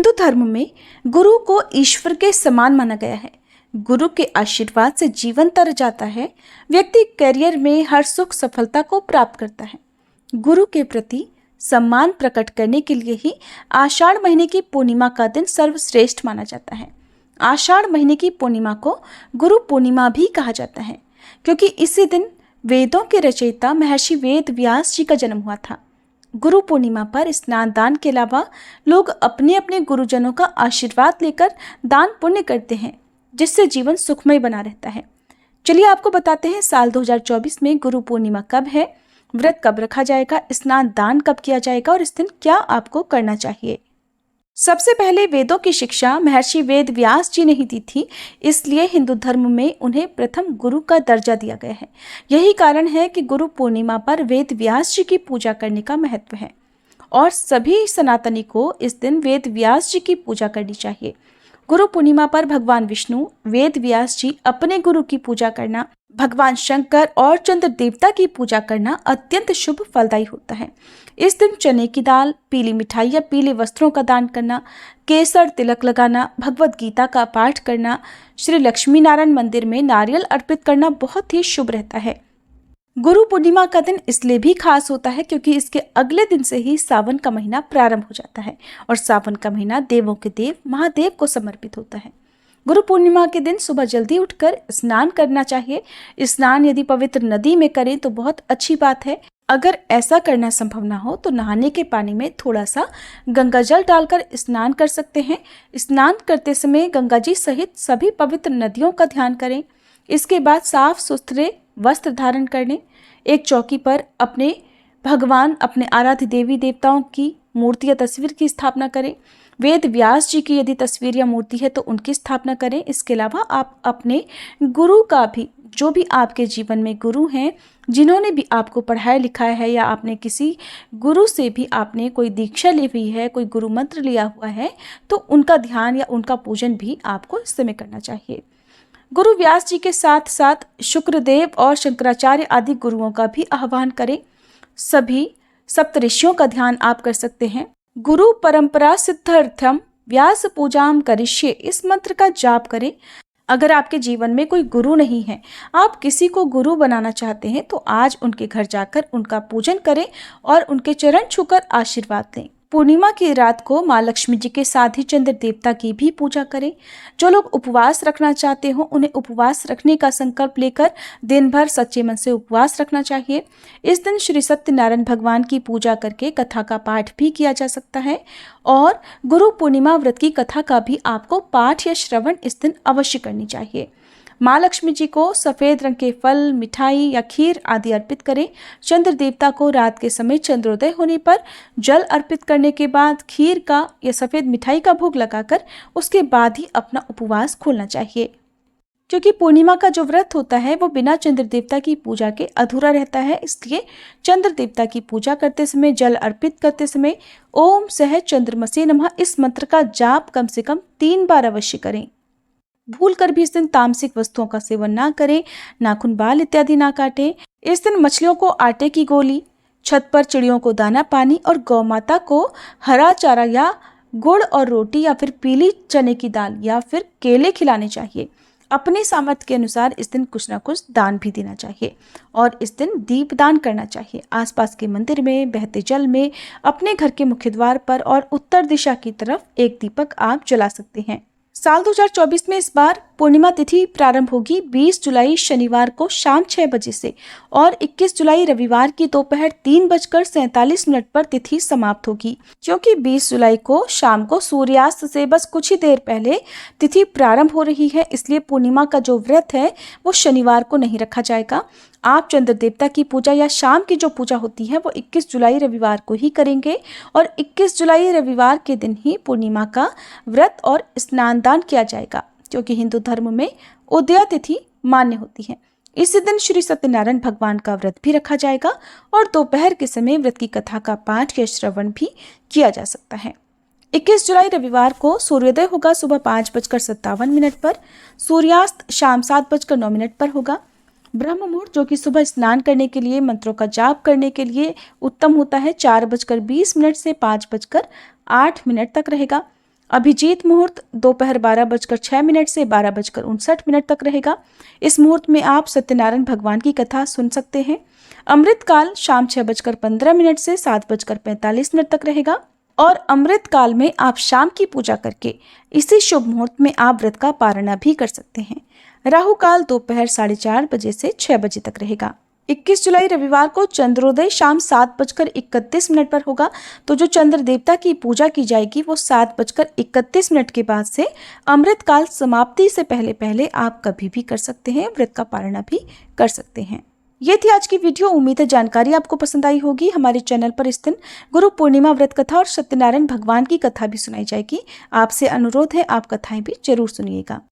हिंदू धर्म में गुरु को ईश्वर के समान माना गया है। गुरु के आशीर्वाद से जीवन तर जाता है। व्यक्ति करियर में हर सुख सफलता को प्राप्त करता है। गुरु के प्रति सम्मान प्रकट करने के लिए ही आषाढ़ महीने की पूर्णिमा का दिन सर्वश्रेष्ठ माना जाता है। आषाढ़ महीने की पूर्णिमा को गुरु पूर्णिमा भी कहा जाता है, क्योंकि इसी दिन वेदों के रचयिता महर्षि वेद व्यास जी का जन्म हुआ था। गुरु पूर्णिमा पर स्नान दान के अलावा लोग अपने अपने गुरुजनों का आशीर्वाद लेकर दान पुण्य करते हैं, जिससे जीवन सुखमय बना रहता है। चलिए आपको बताते हैं साल 2024 में गुरु पूर्णिमा कब है, व्रत कब रखा जाएगा, स्नान दान कब किया जाएगा और इस दिन क्या आपको करना चाहिए। सबसे पहले वेदों की शिक्षा महर्षि वेद व्यास जी ने ही दी थी, इसलिए हिंदू धर्म में उन्हें प्रथम गुरु का दर्जा दिया गया है। यही कारण है कि गुरु पूर्णिमा पर वेद व्यास जी की पूजा करने का महत्व है और सभी सनातनी को इस दिन वेद व्यास जी की पूजा करनी चाहिए। गुरु पूर्णिमा पर भगवान विष्णु, वेद व्यास जी, अपने गुरु की पूजा करना, भगवान शंकर और चंद्र देवता की पूजा करना अत्यंत शुभ फलदायी होता है। इस दिन चने की दाल, पीली मिठाई या पीले वस्त्रों का दान करना, केसर तिलक लगाना, भगवत गीता का पाठ करना, श्री लक्ष्मी नारायण मंदिर में नारियल अर्पित करना बहुत ही शुभ रहता है। गुरु पूर्णिमा का दिन इसलिए भी खास होता है क्योंकि इसके अगले दिन से ही सावन का महीना प्रारंभ हो जाता है और सावन का महीना देवों के देव महादेव को समर्पित होता है। गुरु पूर्णिमा के दिन सुबह जल्दी उठकर स्नान करना चाहिए। स्नान यदि पवित्र नदी में करें तो बहुत अच्छी बात है। अगर ऐसा करना संभव ना हो तो नहाने के पानी में थोड़ा सा गंगा जल डालकर स्नान कर सकते हैं। स्नान करते समय गंगा जी सहित सभी पवित्र नदियों का ध्यान करें। इसके बाद साफ सुथरे वस्त्र धारण करने, एक चौकी पर अपने भगवान, अपने आराध्य देवी देवताओं की मूर्ति या तस्वीर की स्थापना करें। वेद व्यास जी की यदि तस्वीर या मूर्ति है तो उनकी स्थापना करें। इसके अलावा आप अपने गुरु का भी, जो भी आपके जीवन में गुरु हैं, जिन्होंने भी आपको पढ़ाया लिखाया है या आपने किसी गुरु से भी आपने कोई दीक्षा ली हुई है, कोई गुरु मंत्र लिया हुआ है, तो उनका ध्यान या उनका पूजन भी आपको इस समय करना चाहिए। गुरु व्यास जी के साथ साथ शुक्रदेव और शंकराचार्य आदि गुरुओं का भी आह्वान करें। सभी सप्तऋषियों का ध्यान आप कर सकते हैं। गुरु परंपरा सिद्धार्थम व्यास पूजाम करिष्ये, इस मंत्र का जाप करें। अगर आपके जीवन में कोई गुरु नहीं है, आप किसी को गुरु बनाना चाहते हैं, तो आज उनके घर जाकर उनका पूजन करें और उनके चरण छूकर आशीर्वाद दें। पूर्णिमा की रात को माँ लक्ष्मी जी के साथ ही चंद्र देवता की भी पूजा करें। जो लोग उपवास रखना चाहते हो उन्हें उपवास रखने का संकल्प लेकर दिन भर सच्चे मन से उपवास रखना चाहिए। इस दिन श्री सत्यनारायण भगवान की पूजा करके कथा का पाठ भी किया जा सकता है और गुरु पूर्णिमा व्रत की कथा का भी आपको पाठ या श्रवण इस दिन अवश्य करनी चाहिए। माँ लक्ष्मी जी को सफ़ेद रंग के फल, मिठाई या खीर आदि अर्पित करें। चंद्र देवता को रात के समय चंद्रोदय होने पर जल अर्पित करने के बाद खीर का या सफ़ेद मिठाई का भोग लगाकर उसके बाद ही अपना उपवास खोलना चाहिए, क्योंकि पूर्णिमा का जो व्रत होता है वो बिना चंद्र देवता की पूजा के अधूरा रहता है। इसलिए चंद्र देवता की पूजा करते समय, जल अर्पित करते समय ओम सह चंद्रमसे नमः इस मंत्र का जाप कम से कम 3 बार अवश्य करें। भूल कर भी इस दिन तामसिक वस्तुओं का सेवन ना करें, नाखून, बाल इत्यादि ना काटें। इस दिन मछलियों को आटे की गोली, छत पर चिड़ियों को दाना पानी और गौ माता को हरा चारा या गुड़ और रोटी या फिर पीली चने की दाल या फिर केले खिलाने चाहिए। अपने सामर्थ्य के अनुसार इस दिन कुछ ना कुछ दान भी देना चाहिए और इस दिन दीप दान करना चाहिए। आसपास के मंदिर में, बहते जल में, अपने घर के मुख्य द्वार पर और उत्तर दिशा की तरफ एक दीपक आप जला सकते हैं। साल 2024 में इस बार पूर्णिमा तिथि प्रारंभ होगी 20 जुलाई शनिवार को शाम 6 बजे से और 21 जुलाई रविवार की दोपहर 3:47 पर तिथि समाप्त होगी। क्योंकि 20 जुलाई को शाम को सूर्यास्त से बस कुछ ही देर पहले तिथि प्रारंभ हो रही है, इसलिए पूर्णिमा का जो व्रत है वो शनिवार को नहीं रखा जाएगा। आप चंद्र देवता की पूजा या शाम की जो पूजा होती है वो 21 जुलाई रविवार को ही करेंगे और 21 जुलाई रविवार के दिन ही पूर्णिमा का व्रत और स्नान दान किया जाएगा, क्योंकि हिंदू धर्म में उदया तिथि मान्य होती है। इसी दिन श्री सत्यनारायण भगवान का व्रत भी रखा जाएगा और दोपहर के समय व्रत की कथा का पाठ या श्रवण भी किया जा सकता है। 21 जुलाई रविवार को सूर्योदय होगा सुबह 5:57 पर, सूर्यास्त शाम 7:09 पर होगा। ब्रह्म मुहूर्त, जो कि सुबह स्नान करने के लिए, मंत्रों का जाप करने के लिए उत्तम होता है, 4:20 से 5:08 तक रहेगा। अभिजीत मुहूर्त दोपहर 12:06 से 12:59 तक रहेगा। इस मुहूर्त में आप सत्यनारायण भगवान की कथा सुन सकते हैं। अमृतकाल शाम 6:15 से 7:45 तक रहेगा और अमृत काल में आप शाम की पूजा करके इसी शुभ मुहूर्त में आप व्रत का पारणा भी कर सकते हैं। राहु काल दोपहर 4:30 से 6 बजे तक रहेगा। 21 जुलाई रविवार को चंद्रोदय शाम 7:31 पर होगा। तो जो चंद्र देवता की पूजा की जाएगी वो 7:31 के बाद से अमृत काल समाप्ति से पहले पहले आप कभी भी कर सकते हैं, व्रत का पारणा भी कर सकते हैं। ये थी आज की वीडियो। उम्मीद है जानकारी आपको पसंद आई होगी। हमारे चैनल पर इस दिन गुरु पूर्णिमा व्रत कथा और सत्यनारायण भगवान की कथा भी सुनाई जाएगी। आपसे अनुरोध है आप कथाएं भी जरूर सुनिएगा।